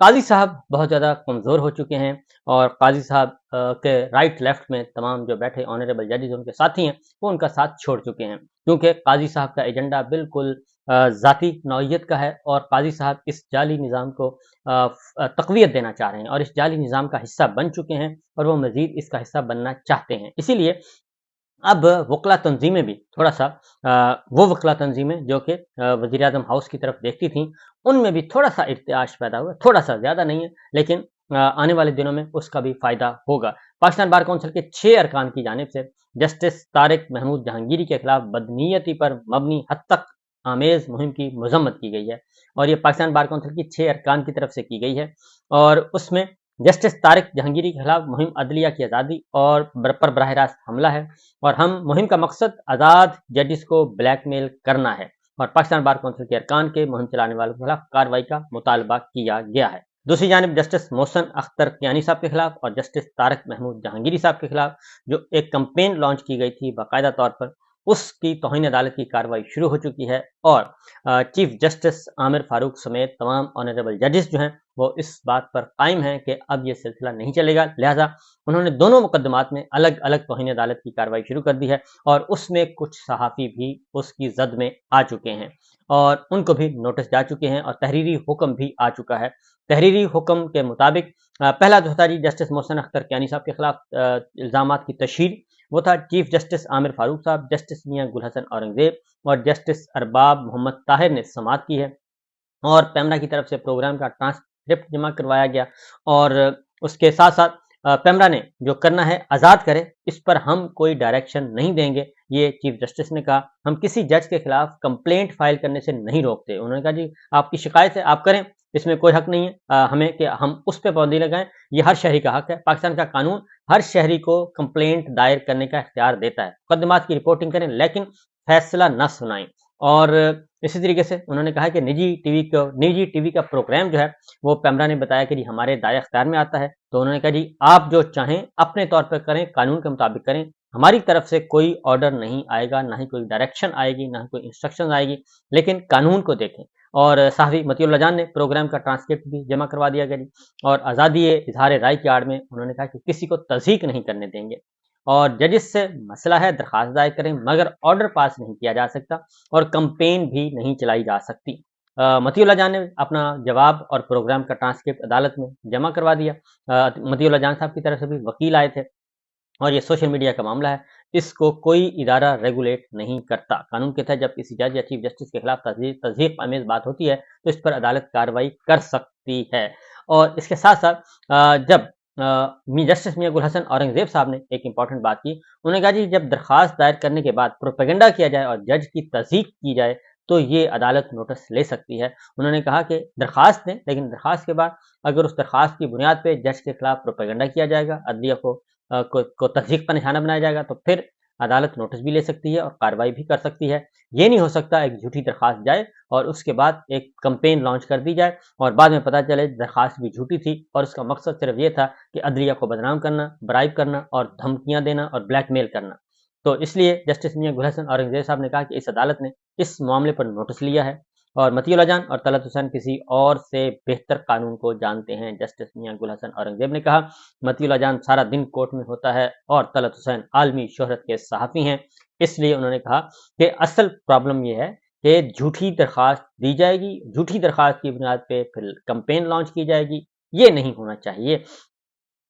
قاضی साहब बहुत ज़्यादा कमज़ोर हो चुके हैं और काज़ी साहब के राइट लेफ्ट में तमाम जो बैठे ऑनरेबल जजेस उनके साथी हैं, वो उनका साथ छोड़ चुके हैं। क्योंकि काज़ी साहब का एजेंडा बिल्कुल ज़ाती नौइयत का है और काज़ी साहब इस जाली निज़ाम को तक़वियत देना चाह रहे हैं और इस जाली निज़ाम का हिस्सा बन चुके हैं और वो मज़ीद इसका हिस्सा बनना चाहते हैं। इसीलिए अब वकला तंजीमें भी थोड़ा-सा वो वकला तंजीमें जो कि वज़ीर-ए-आज़म हाउस की तरफ देखती थीं, उनमें भी थोड़ा-सा इर्तियाश पैदा हुआ, थोड़ा-सा, ज़्यादा नहीं है, लेकिन आने वाले दिनों में उसका भी फ़ायदा होगा। पाकिस्तान बार काउंसिल के 6 अरकान की जानिब से जस्टिस तारिक महमूद जहांगीरी के खिलाफ बदनीयती पर मबनी हद तक आमेज़ मुहिम की मज़म्मत की गई है और ये पाकिस्तान बार काउंसिल की 6 अरकान की तरफ से की गई है और उसमें जस्टिस तारिक जहांगीरी के खिलाफ मुहिम अदलिया की आज़ादी और पर बराह रास्त हमला है और हम मुहिम का मकसद आज़ाद जजेस को ब्लैकमेल करना है और पाकिस्तान बार काउंसिल के अरकान के मुहिम चलाने वालों के खिलाफ कार्रवाई का मुतालबा किया गया है। दूसरी जानिब जस्टिस मोहसन अख्तर कियानी साहब के खिलाफ और जस्टिस तारिक महमूद जहांगीरी साहब के खिलाफ जो एक कंपेन लॉन्च की गई थी बाकायदा तौर पर, उसकी तौहीन अदालत की कार्रवाई शुरू हो चुकी है और चीफ जस्टिस आमिर फारूक समेत तमाम ऑनरेबल जजेस जो हैं वो इस बात पर कायम हैं कि अब ये सिलसिला नहीं चलेगा। लिहाजा उन्होंने दोनों मुकदमात में अलग अलग तौहीन अदालत की कार्रवाई शुरू कर दी है और उसमें कुछ सहाफ़ी भी उसकी जद में आ चुके हैं और उनको भी नोटिस जा चुके हैं और तहरीरी हुक्म भी आ चुका है। तहरीरी हुक्म के मुताबिक पहला जो था जी जस्टिस मोहसन अख्तर कियानी साहब के खिलाफ इल्ज़ामात की तशहीर, वो था चीफ जस्टिस आमिर फारूक साहब, जस्टिस मियां गुल हसन औरंगजेब और जस्टिस अरबाब मोहम्मद ताहिर ने समाअत की है और पैमरा की तरफ से प्रोग्राम का ट्रांसक्रिप्ट जमा करवाया गया और उसके साथ साथ पैमरा ने जो करना है आज़ाद करे, इस पर हम कोई डायरेक्शन नहीं देंगे, ये चीफ जस्टिस ने कहा। हम किसी जज के खिलाफ कंप्लेंट फाइल करने से नहीं रोकते। उन्होंने कहा जी आपकी शिकायत है आप करें, इसमें कोई हक नहीं है हमें कि हम उस पर पाबंदी लगाएं, ये हर शहरी का हक है। पाकिस्तान का कानून हर शहरी को कंप्लेंट दायर करने का इख्तियार देता है, मुकदमात की रिपोर्टिंग करें लेकिन फैसला न सुनाएं। और इसी तरीके से उन्होंने कहा कि निजी टीवी का प्रोग्राम जो है वो पैमरा ने बताया कि जी हमारे दायरा अख्तियार में आता है, तो उन्होंने कहा जी आप जो चाहें अपने तौर पर करें, कानून के मुताबिक करें, हमारी तरफ से कोई ऑर्डर नहीं आएगा, ना ही कोई डायरेक्शन आएगी, ना ही कोई इंस्ट्रक्शन आएगी, लेकिन कानून को देखें। और साहबी मतीउल्लाह जान ने प्रोग्राम का ट्रांसक्रिप्ट भी जमा करवा दिया गया जी और आज़ादी इजहार राय की आड़ में उन्होंने कहा कि किसी को तज़हीक नहीं करने देंगे और जजेस से मसला है दरख्वास्त दायर करें मगर ऑर्डर पास नहीं किया जा सकता और कंपेन भी नहीं चलाई जा सकती। मतीउल्लाह जान ने अपना जवाब और प्रोग्राम का ट्रांसक्रिप्ट अदालत में जमा करवा दिया। मतीउल्लाह जान साहब की तरफ से भी वकील आए थे और ये सोशल मीडिया का मामला है, इसको कोई इदारा रेगुलेट नहीं करता। कानून कहता है जब किसी जज या चीफ जस्टिस के खिलाफ तज़हीक आमेज़ बात होती है तो इस पर अदालत कार्रवाई कर सकती है। और इसके साथ साथ जब जस्टिस मियां गुल हसन औरंगजेब साहब ने एक इंपॉर्टेंट बात की, उन्होंने कहा जी जब दरख्वास्त दायर करने के बाद प्रोपेगेंडा किया जाए और जज की तज़हीक की जाए तो ये अदालत नोटिस ले सकती है। उन्होंने कहा कि दरख्वास्त दें लेकिन दरख्वास्त के बाद अगर उस दरख्वास्त की बुनियाद पे जज के खिलाफ प्रोपेगेंडा किया जाएगा, अदलिया को तज़हीक का निशाना बनाया जाएगा तो फिर अदालत नोटिस भी ले सकती है और कार्रवाई भी कर सकती है। ये नहीं हो सकता एक झूठी दरख्वास्त जाए और उसके बाद एक कंपेन लॉन्च कर दी जाए और बाद में पता चले दरख्वास्त भी झूठी थी और उसका मकसद सिर्फ ये था कि अदलिया को बदनाम करना, ब्राइब करना और धमकियां देना और ब्लैकमेल करना। तो इसलिए जस्टिस मियां गुल हसन औरंगजेब साहब ने कहा कि इस अदालत ने इस मामले पर नोटिस लिया है और मतीउल्लाह जान और तलत हुसैन किसी और से बेहतर कानून को जानते हैं। जस्टिस मियां गुल हसन औरंगजेब ने कहा मतीउल्लाह जान सारा दिन कोर्ट में होता है और तलत हुसैन आलमी शोहरत के सहाफ़ी हैं, इसलिए उन्होंने कहा कि असल प्रॉब्लम ये है कि झूठी दरख्वास्त दी जाएगी, झूठी दरख्वास्त की बुनियाद पे फिर कंपेन लॉन्च की जाएगी, ये नहीं होना चाहिए।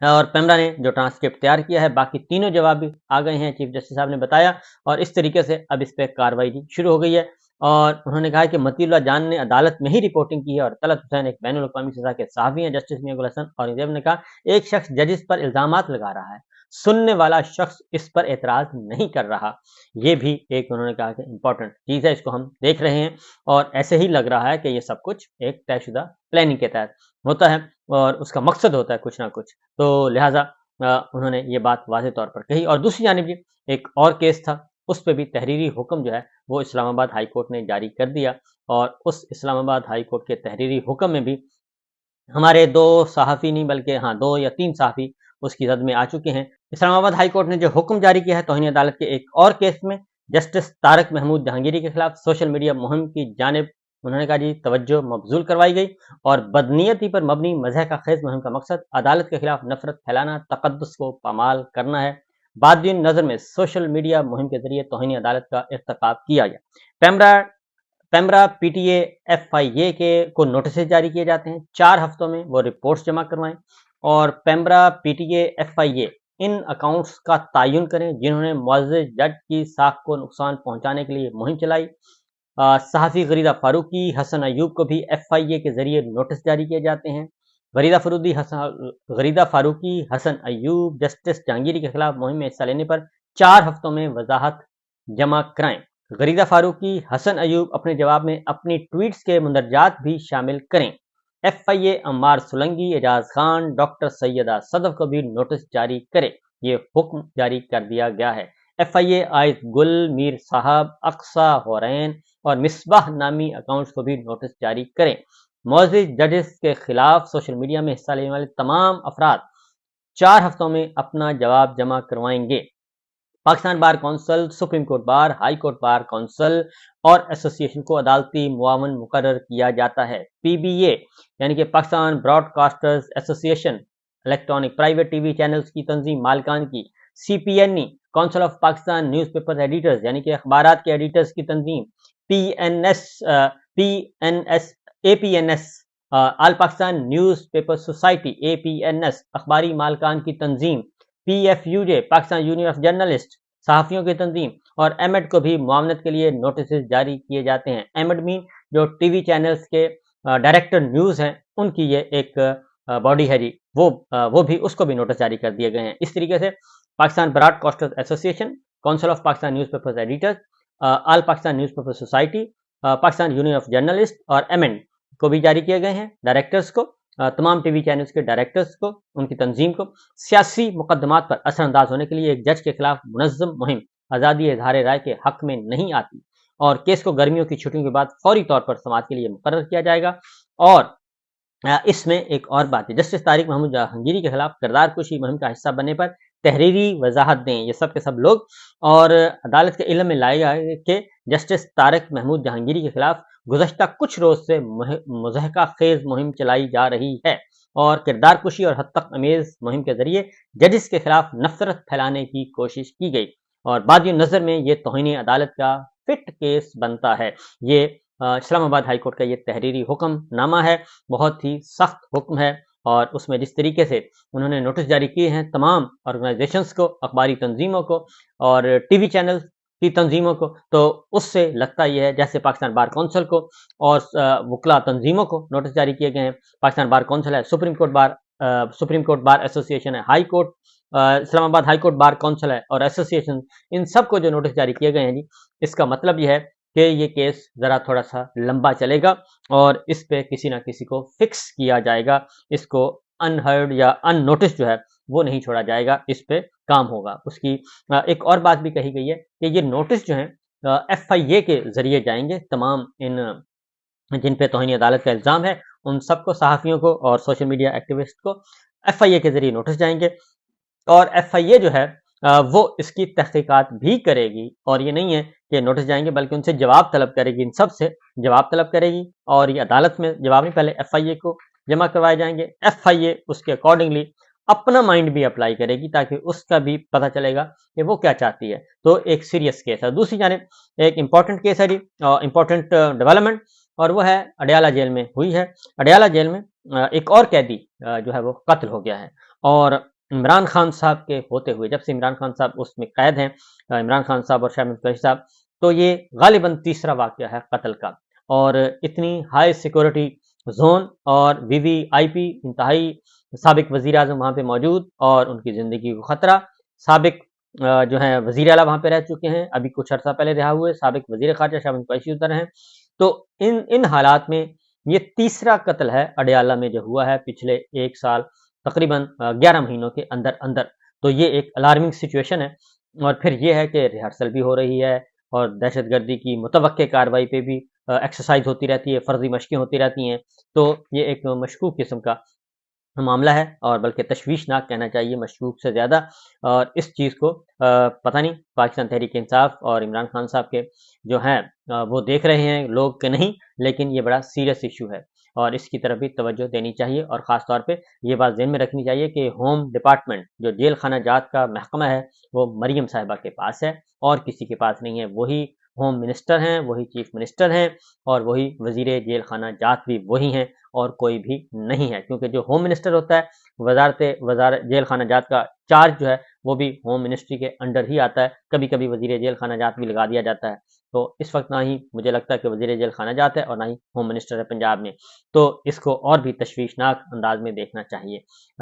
और पैमरा ने जो ट्रांसक्रिप्ट तैयार किया है बाकी तीनों जवाब भी आ गए हैं, चीफ जस्टिस साहब ने बताया और इस तरीके से अब इस पर कार्रवाई शुरू हो गई है। और उन्होंने कहा कि मतीउल्लाह जान ने अदालत में ही रिपोर्टिंग की है और तलत हुसैन एक बैनुल अक़वामी सज़ा के सहाफ़ी हैं। जस्टिस मियां गुल हसन औरंगजेब ने कहा एक शख्स जजिस पर इल्ज़ामात लगा रहा है, सुनने वाला शख्स इस पर एतराज़ नहीं कर रहा। ये भी एक उन्होंने कहा कि इम्पोर्टेंट चीज़ है, इसको हम देख रहे हैं और ऐसे ही लग रहा है कि ये सब कुछ एक तयशुदा प्लानिंग के तहत होता है और उसका मकसद होता है कुछ ना कुछ। तो लिहाजा उन्होंने ये बात वाज़ेह तौर पर कही। और दूसरी जानिब एक और केस था, उस पे भी तहरीरी हुक्म जो है वो इस्लामाबाद हाई कोर्ट ने जारी कर दिया और उस इस्लामाबाद हाई कोर्ट के तहरीरी हुक्म में भी हमारे 2 सहाफ़ी नहीं बल्कि 2 या 3 सहाफ़ी उसकी जद में आ चुके हैं। इस्लामाबाद हाई कोर्ट ने जो हुक्म जारी किया है तौहीन अदालत के एक और केस में जस्टिस तारिक महमूद जहांगीरी के खिलाफ सोशल मीडिया मुहिम की जानिब انہوں نے کہا جی توجہ مبذول کروائی گئی اور بدنیتی پر مبنی مزاح کا خیز مہم کا مقصد عدالت کے خلاف نفرت پھیلانا، تقدس کو پامال کرنا ہے۔ بادین نظر میں سوشل میڈیا مہم کے ذریعے توہین عدالت کا ارتکاب کیا گیا۔ PEMRA P T A F I A کے کو نوٹسز جاری کیے جاتے ہیں، 4 ہفتوں میں وہ رپورٹس جمع کروائیں، اور PEMRA P T A F I A ان اکاؤنٹس کا تعین کریں جنہوں نے معزز جج کی ساکھ کو نقصان پہنچانے کے لیے مہم چلائی۔ صحافی غریدہ فاروقی، حسن ایوب کو بھی ایف آئی اے کے ذریعے نوٹس جاری کیے جاتے ہیں۔ غریدہ فاروقی، حسن ایوب، جسٹس جہانگیری کے خلاف مہم میں حصہ لینے پر 4 ہفتوں میں وضاحت جمع کرائیں۔ غریدہ فاروقی، حسن ایوب اپنے جواب میں اپنی ٹویٹس کے مندرجات بھی شامل کریں۔ F I a Ammar سلنگی، Ejaz Khan, doctor سیدہ صدف کو بھی نوٹس جاری کرے، یہ حکم جاری کر دیا گیا ہے۔ ایف آئی اے آئز گل، میر صاحب، اقصی حورین اور مصباح نامی اکاؤنٹس کو بھی نوٹس جاری کریں۔ معزز ججز کے خلاف سوشل میڈیا میں حصہ لینے والے تمام افراد 4 ہفتوں میں اپنا جواب جمع کروائیں گے۔ Pakistan bar council, supreme court bar, high court bar council اور ایسوسی ایشن کو عدالتی معاون مقرر کیا جاتا ہے۔ پی بی اے یعنی کہ Pakistan Broad casters association, electronic private T V channels کی تنظیم مالکان کی۔ C P N E, council of Pakistan newspaper editors یعنی کہ اخبارات کے ایڈیٹرز کی تنظیم۔ P N S A P N S, all Pakistan newspaper society A P N S, اخباری مالکان کی تنظیم۔ P F U J, Pakistan union of journalist, صحافیوں کی تنظیم، اور ایمڈ کو بھی معاونت کے لیے نوٹسز جاری کیے جاتے ہیں۔ ایمڈ مین جو ٹی وی چینلز کے ڈائریکٹر نیوز ہیں، ان کی یہ ایک باڈی ہے جی، وہ بھی اس کو بھی نوٹس جاری کر دیے گئے ہیں۔ اس طریقے سے پاکستان براڈ کاسٹرز ایسوسی ایشن، council of Pakistan newspaper editors, all Pakistan newspaper society, Pakistan union of journalist اور ایمڈ کو بھی جاری کیے گئے ہیں۔ ڈائریکٹرز کو، تمام ٹی وی چینلز کے ڈائریکٹرز کو، ان کی تنظیم کو سیاسی مقدمات پر اثر انداز ہونے کے لیے ایک جج کے خلاف منظم مہم آزادی اظہار رائے کے حق میں نہیں آتی، اور کیس کو گرمیوں کی چھٹیوں کے بعد فوری طور پر سماعت کے لیے مقرر کیا جائے گا۔ اور اس میں ایک اور بات ہے، جسٹس طارق محمود جہانگیری کے خلاف کردار کشی مہم کا حصہ بننے پر تحریری وضاحت دیں۔ یہ سب کے سب لوگ اور عدالت کے علم میں لائے گئے کہ جسٹس طارق محمود جہانگیری کے خلاف گزشتہ کچھ روز سے مضحکہ خیز مہم چلائی جا رہی ہے، اور کردار کشی اور حد تک امیز مہم کے ذریعے ججز کے خلاف نفرت پھیلانے کی کوشش کی گئی، اور بعض نظر میں یہ توہین عدالت کا فٹ کیس بنتا ہے۔ یہ اسلام آباد ہائی کورٹ کا یہ تحریری حکم نامہ ہے، بہت ہی سخت حکم ہے، اور اس میں جس طریقے سے انہوں نے نوٹس جاری کیے ہیں تمام آرگنائزیشنز کو، اخباری تنظیموں کو اور ٹی وی چینل کی تنظیموں کو، تو اس سے لگتا یہ ہے جیسے پاکستان بار کونسل کو اور وکلا تنظیموں کو نوٹس جاری کیے گئے ہیں۔ پاکستان بار کونسل ہے، سپریم کورٹ بار ایسوسی ایشن ہے، ہائی کورٹ اسلام آباد ہائی کورٹ بار کونسل ہے اور ایسوسی ایشن، ان سب کو جو نوٹس جاری کیے گئے ہیں جی، اس کا مطلب یہ ہے کہ یہ کیس ذرا تھوڑا سا لمبا چلے گا، اور اس پہ کسی نہ کسی کو فکس کیا جائے گا، اس کو انہرڈ یا ان نوٹس جو ہے وہ نہیں چھوڑا جائے گا، اس پہ کام ہوگا۔ اس کی ایک اور بات بھی کہی گئی ہے کہ یہ نوٹس جو ہیں ایف آئی اے کے ذریعے جائیں گے، تمام ان جن پہ توہین عدالت کا الزام ہے ان سب کو، صحافیوں کو اور سوشل میڈیا ایکٹیوسٹ کو ایف آئی اے کے ذریعے نوٹس جائیں گے، اور ایف آئی اے جو ہے وہ اس کی تحقیقات بھی کرے گی، اور یہ نہیں ہے کہ نوٹس جائیں گے بلکہ ان سے جواب طلب کرے گی، ان سب سے جواب طلب کرے گی، اور یہ عدالت میں جواب نہیں، پہلے ایف آئی اے کو جمع کروائے جائیں گے، ایف آئی اے اس کے اکارڈنگلی اپنا مائنڈ بھی اپلائی کرے گی تاکہ اس کا بھی پتہ چلے گا کہ وہ کیا چاہتی ہے۔ تو ایک سیریس کیس ہے۔ دوسری جانب ایک امپورٹنٹ کیس ہے جی، امپورٹنٹ ڈیولپمنٹ، اور وہ ہے اڈیالہ جیل میں ہوئی ہے۔ اڈیالہ جیل میں ایک اور قیدی جو ہے وہ قتل ہو گیا ہے، اور عمران خان صاحب کے ہوتے ہوئے، جب سے عمران خان صاحب اس میں قید ہیں، عمران خان صاحب اور شاہد قریشی صاحب، تو یہ غالباً تیسرا واقعہ ہے قتل کا، اور اتنی ہائی سیکورٹی زون اور وی وی آئی پی، انتہائی سابق وزیر اعظم وہاں پہ موجود اور ان کی زندگی کو خطرہ، سابق جو ہیں وزیر اعلیٰ وہاں پہ رہ چکے ہیں، ابھی کچھ عرصہ پہلے رہا ہوئے سابق وزیر خارجہ شاہد قریشی ادھر ہیں، تو ان حالات میں یہ تیسرا قتل ہے اڈیالہ میں جو ہوا ہے پچھلے 1 سال تقریباً 11 مہینوں کے اندر، تو یہ ایک الارمنگ سچویشن ہے۔ اور پھر یہ ہے کہ ریہرسل بھی ہو رہی ہے، اور دہشت گردی کی متوقع کارروائی پہ بھی ایکسرسائز ہوتی رہتی ہے، فرضی مشقیں ہوتی رہتی ہیں، تو یہ ایک مشکوک قسم کا معاملہ ہے اور بلکہ تشویشناک کہنا چاہیے مشکوک سے زیادہ، اور اس چیز کو پتہ نہیں پاکستان تحریک انصاف اور عمران خان صاحب کے جو ہیں وہ دیکھ رہے ہیں لوگ کہ نہیں، لیکن یہ بڑا سیریس ایشو ہے اور اس کی طرف بھی توجہ دینی چاہیے، اور خاص طور پہ یہ بات ذہن میں رکھنی چاہیے کہ ہوم ڈپارٹمنٹ جو جیل خانہ جات کا محکمہ ہے وہ مریم صاحبہ کے پاس ہے اور کسی کے پاس نہیں ہے، وہی ہوم منسٹر ہیں، وہی چیف منسٹر ہیں اور وہی وزیر جیل خانہ جات بھی وہی ہیں اور کوئی بھی نہیں ہے، کیونکہ جو ہوم منسٹر ہوتا ہے وزارت جیل خانہ جات کا چارج جو ہے وہ بھی ہوم منسٹری کے انڈر ہی آتا ہے، کبھی کبھی وزیر جیل خانہ جات بھی لگا دیا جاتا ہے، تو اس وقت نہ ہی مجھے لگتا ہے کہ وزیر جیل خانہ جات ہے اور نہ ہی ہوم منسٹر ہے پنجاب میں، تو اس کو اور بھی تشویشناک انداز میں دیکھنا چاہیے۔